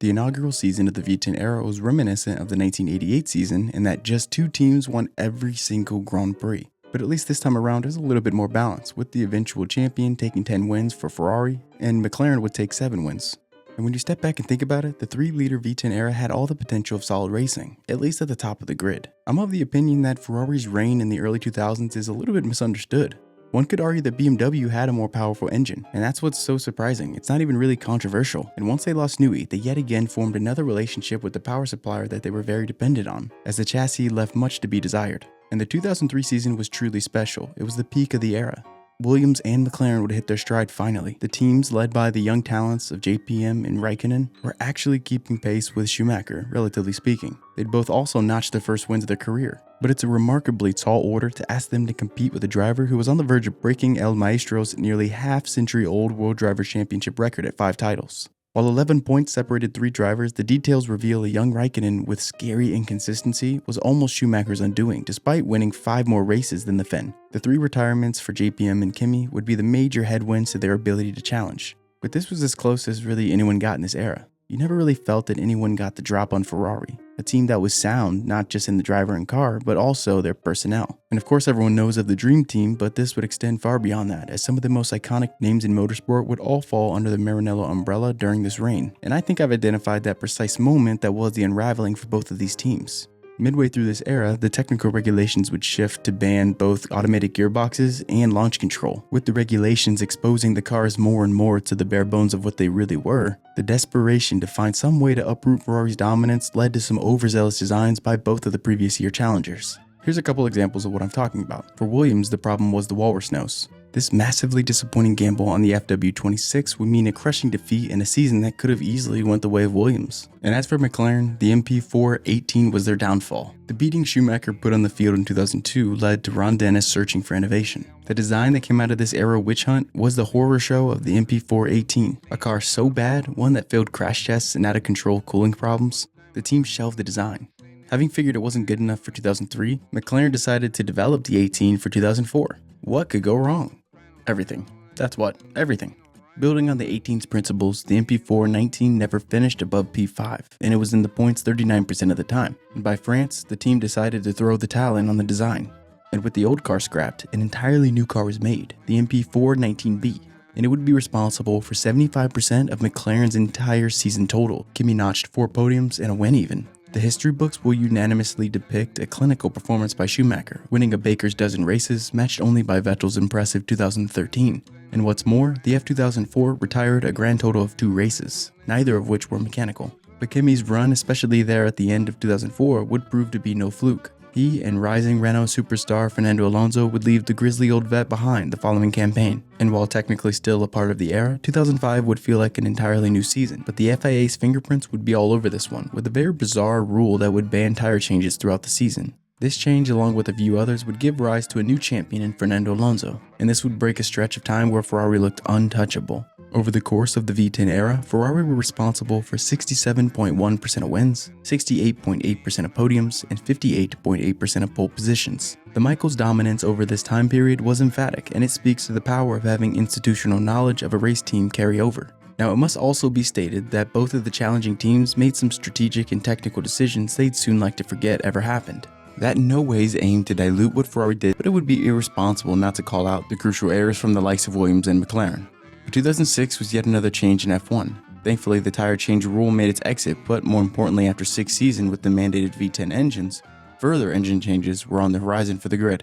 The inaugural season of the V10 era was reminiscent of the 1988 season in that just 2 teams won every single Grand Prix. But at least this time around there's a little bit more balance, with the eventual champion taking 10 wins for Ferrari, and McLaren would take 7 wins. And when you step back and think about it, the 3-liter V10 era had all the potential of solid racing, at least at the top of the grid. I'm of the opinion that Ferrari's reign in the early 2000s is a little bit misunderstood. One could argue that BMW had a more powerful engine, and that's what's so surprising. It's not even really controversial. And once they lost Newey, they yet again formed another relationship with the power supplier that they were very dependent on, as the chassis left much to be desired. And the 2003 season was truly special. It was the peak of the era. Williams and McLaren would hit their stride finally. The teams, led by the young talents of JPM and Raikkonen, were actually keeping pace with Schumacher, relatively speaking. They'd both also notched their first wins of their career. But it's a remarkably tall order to ask them to compete with a driver who was on the verge of breaking El Maestro's nearly half-century-old World Drivers' Championship record at 5 titles. While 11 points separated 3 drivers, the details reveal a young Raikkonen with scary inconsistency was almost Schumacher's undoing, despite winning 5 more races than the Finn. The 3 retirements for JPM and Kimi would be the major headwinds to their ability to challenge. But this was as close as really anyone got in this era. You never really felt that anyone got the drop on Ferrari, a team that was sound not just in the driver and car, but also their personnel. And of course everyone knows of the Dream Team, but this would extend far beyond that, as some of the most iconic names in motorsport would all fall under the Maranello umbrella during this reign. And I think I've identified that precise moment that was the unraveling for both of these teams. Midway through this era, the technical regulations would shift to ban both automatic gearboxes and launch control, with the regulations exposing the cars more and more to the bare bones of what they really were. The desperation to find some way to uproot Ferrari's dominance led to some overzealous designs by both of the previous year challengers. Here's a couple examples of what I'm talking about. For Williams, the problem was the walrus nose. This massively disappointing gamble on the FW26 would mean a crushing defeat in a season that could have easily went the way of Williams. And as for McLaren, the MP4-18 was their downfall. The beating Schumacher put on the field in 2002 led to Ron Dennis searching for innovation. The design that came out of this era witch hunt was the horror show of the MP4-18, a car so bad, one that failed crash tests and out of control cooling problems, the team shelved the design. Having figured it wasn't good enough for 2003, McLaren decided to develop the 18 for 2004. What could go wrong? Everything. That's what, everything. Building on the 18's principles, the MP4-19 never finished above P5, and it was in the points 39% of the time. And by France, the team decided to throw the towel in on the design. And with the old car scrapped, an entirely new car was made, the MP4-19B, and it would be responsible for 75% of McLaren's entire season total. Kimi notched 4 podiums and a win even. The history books will unanimously depict a clinical performance by Schumacher, winning a baker's dozen races, matched only by Vettel's impressive 2013. And what's more, the F2004 retired a grand total of 2 races, neither of which were mechanical. But Kimi's run, especially there at the end of 2004, would prove to be no fluke. He and rising Renault superstar Fernando Alonso would leave the grisly old vet behind the following campaign. And while technically still a part of the era, 2005 would feel like an entirely new season, but the FIA's fingerprints would be all over this one, with a very bizarre rule that would ban tire changes throughout the season. This change, along with a few others, would give rise to a new champion in Fernando Alonso, and this would break a stretch of time where Ferrari looked untouchable. Over the course of the V10 era, Ferrari were responsible for 67.1% of wins, 68.8% of podiums, and 58.8% of pole positions. The Michaels' dominance over this time period was emphatic, and it speaks to the power of having institutional knowledge of a race team carry over. Now, it must also be stated that both of the challenging teams made some strategic and technical decisions they'd soon like to forget ever happened. That in no ways aimed to dilute what Ferrari did, but it would be irresponsible not to call out the crucial errors from the likes of Williams and McLaren. But 2006 was yet another change in F1. Thankfully, the tire change rule made its exit, but more importantly, after 6 seasons with the mandated V10 engines, further engine changes were on the horizon for the grid.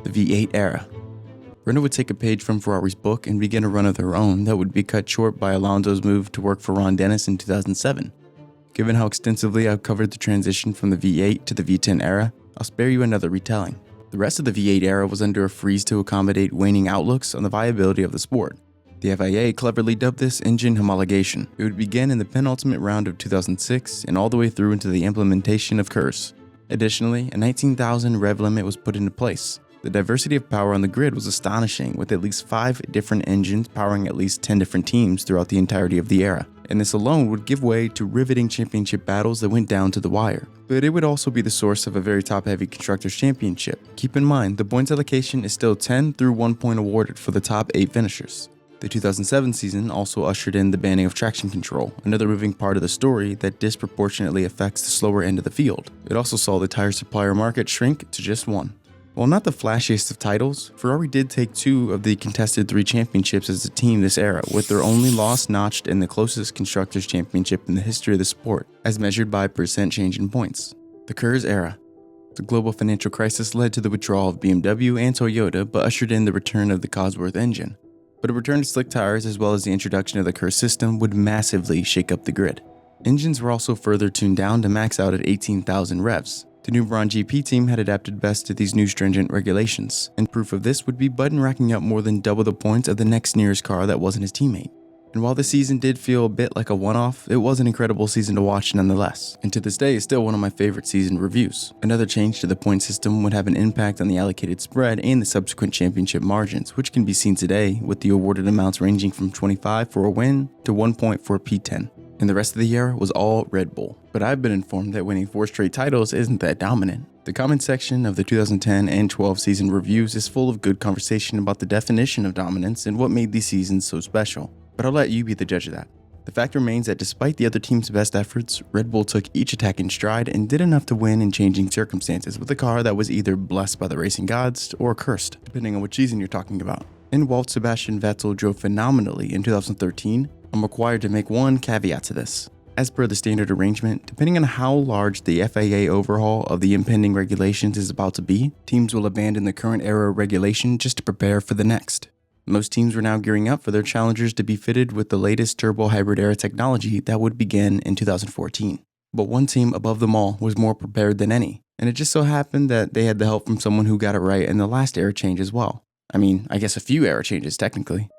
The V8 era. Renault would take a page from Ferrari's book and begin a run of their own that would be cut short by Alonso's move to work for Ron Dennis in 2007. Given how extensively I've covered the transition from the V8 to the V10 era, I'll spare you another retelling. The rest of the V8 era was under a freeze to accommodate waning outlooks on the viability of the sport. The FIA cleverly dubbed this engine homologation. It would begin in the penultimate round of 2006 and all the way through into the implementation of KERS. Additionally, a 19,000 rev limit was put into place. The diversity of power on the grid was astonishing, with at least 5 different engines powering at least 10 different teams throughout the entirety of the era. And this alone would give way to riveting championship battles that went down to the wire. But it would also be the source of a very top-heavy Constructors' Championship. Keep in mind, the points allocation is still 10 through 1 point awarded for the top 8 finishers. The 2007 season also ushered in the banning of traction control, another moving part of the story that disproportionately affects the slower end of the field. It also saw the tire supplier market shrink to just one. While not the flashiest of titles, Ferrari did take 2 of the contested 3 championships as a team this era, with their only loss notched in the closest Constructors' Championship in the history of the sport, as measured by percent change in points. The Kurz era. The global financial crisis led to the withdrawal of BMW and Toyota, but ushered in the return of the Cosworth engine. But a return to slick tires as well as the introduction of the Kurz system would massively shake up the grid. Engines were also further tuned down to max out at 18,000 revs. The new Braun GP team had adapted best to these new stringent regulations, and proof of this would be Button racking up more than double the points of the next nearest car that wasn't his teammate. And while the season did feel a bit like a one-off, it was an incredible season to watch nonetheless, and to this day is still one of my favorite season reviews. Another change to the point system would have an impact on the allocated spread and the subsequent championship margins, which can be seen today with the awarded amounts ranging from 25 for a win to 1 point for a P10. And the rest of the year was all Red Bull. But I've been informed that winning 4 straight titles isn't that dominant. The comment section of the 2010 and 12 season reviews is full of good conversation about the definition of dominance and what made these seasons so special. But I'll let you be the judge of that. The fact remains that despite the other team's best efforts, Red Bull took each attack in stride and did enough to win in changing circumstances with a car that was either blessed by the racing gods or cursed, depending on which season you're talking about. And while Sebastian Vettel drove phenomenally in 2013, I'm required to make one caveat to this. As per the standard arrangement, depending on how large the FAA overhaul of the impending regulations is about to be, teams will abandon the current era regulation just to prepare for the next. Most teams were now gearing up for their challengers to be fitted with the latest turbo hybrid era technology that would begin in 2014. But one team above them all was more prepared than any, and it just so happened that they had the help from someone who got it right in the last era change as well. I mean, I guess a few era changes technically.